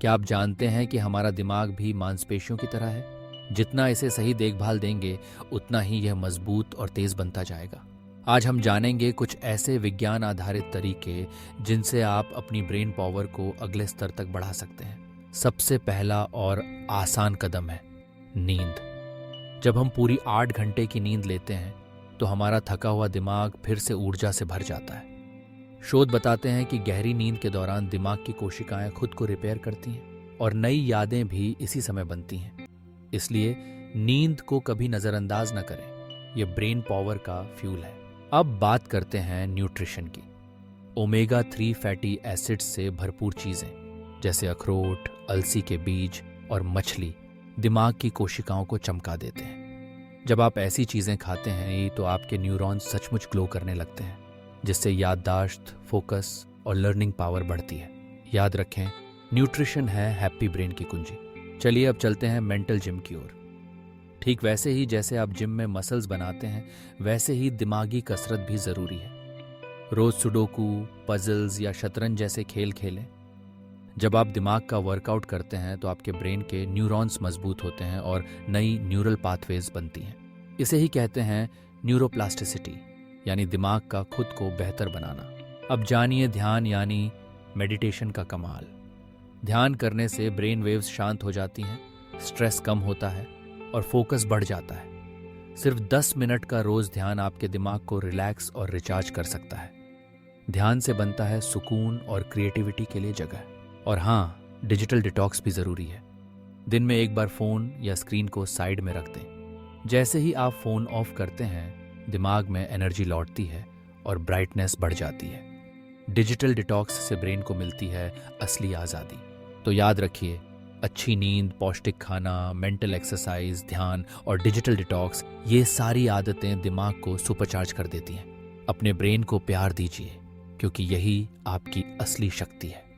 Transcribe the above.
क्या आप जानते हैं कि हमारा दिमाग भी मांसपेशियों की तरह है? जितना इसे सही देखभाल देंगे उतना ही यह मजबूत और तेज बनता जाएगा। आज हम जानेंगे कुछ ऐसे विज्ञान आधारित तरीके जिनसे आप अपनी ब्रेन पावर को अगले स्तर तक बढ़ा सकते हैं। सबसे पहला और आसान कदम है नींद। जब हम पूरी 8 घंटे की नींद लेते हैं तो हमारा थका हुआ दिमाग फिर से ऊर्जा से भर जाता है। शोध बताते हैं कि गहरी नींद के दौरान दिमाग की कोशिकाएं खुद को रिपेयर करती हैं और नई यादें भी इसी समय बनती हैं। इसलिए नींद को कभी नजरअंदाज न करें, यह ब्रेन पावर का फ्यूल है। अब बात करते हैं न्यूट्रिशन की। ओमेगा 3 फैटी एसिड्स से भरपूर चीजें जैसे अखरोट, अलसी के बीज और मछली दिमाग की कोशिकाओं को चमका देते हैं। जब आप ऐसी चीजें खाते हैं तो आपके न्यूरॉन्स सचमुच ग्लो करने लगते हैं, जिससे याददाश्त, फोकस और लर्निंग पावर बढ़ती है। याद रखें, न्यूट्रिशन है हैप्पी ब्रेन की कुंजी। चलिए अब चलते हैं मेंटल जिम की ओर। ठीक वैसे ही जैसे आप जिम में मसल्स बनाते हैं, वैसे ही दिमागी कसरत भी जरूरी है। रोज सुडोकू, पजल्स या शतरंज जैसे खेल खेलें। जब आप दिमाग का वर्कआउट करते हैं तो आपके ब्रेन के न्यूरॉन्स मजबूत होते हैं और नई न्यूरल पाथवेज बनती हैं। इसे ही कहते हैं न्यूरोप्लास्टिसिटी, यानी दिमाग का खुद को बेहतर बनाना। अब जानिए ध्यान यानी मेडिटेशन का कमाल। ध्यान करने से ब्रेन वेव्स शांत हो जाती हैं, स्ट्रेस कम होता है और फोकस बढ़ जाता है। सिर्फ 10 मिनट का रोज ध्यान आपके दिमाग को रिलैक्स और रिचार्ज कर सकता है। ध्यान से बनता है सुकून और क्रिएटिविटी के लिए जगह। और हाँ, डिजिटल डिटॉक्स भी जरूरी है। दिन में एक बार फोन या स्क्रीन को साइड में रख दें। जैसे ही आप फोन ऑफ करते हैं, दिमाग में एनर्जी लौटती है और ब्राइटनेस बढ़ जाती है। डिजिटल डिटॉक्स से ब्रेन को मिलती है असली आज़ादी। तो याद रखिए, अच्छी नींद, पौष्टिक खाना, मेंटल एक्सरसाइज, ध्यान और डिजिटल डिटॉक्स, ये सारी आदतें दिमाग को सुपरचार्ज कर देती हैं। अपने ब्रेन को प्यार दीजिए, क्योंकि यही आपकी असली शक्ति है।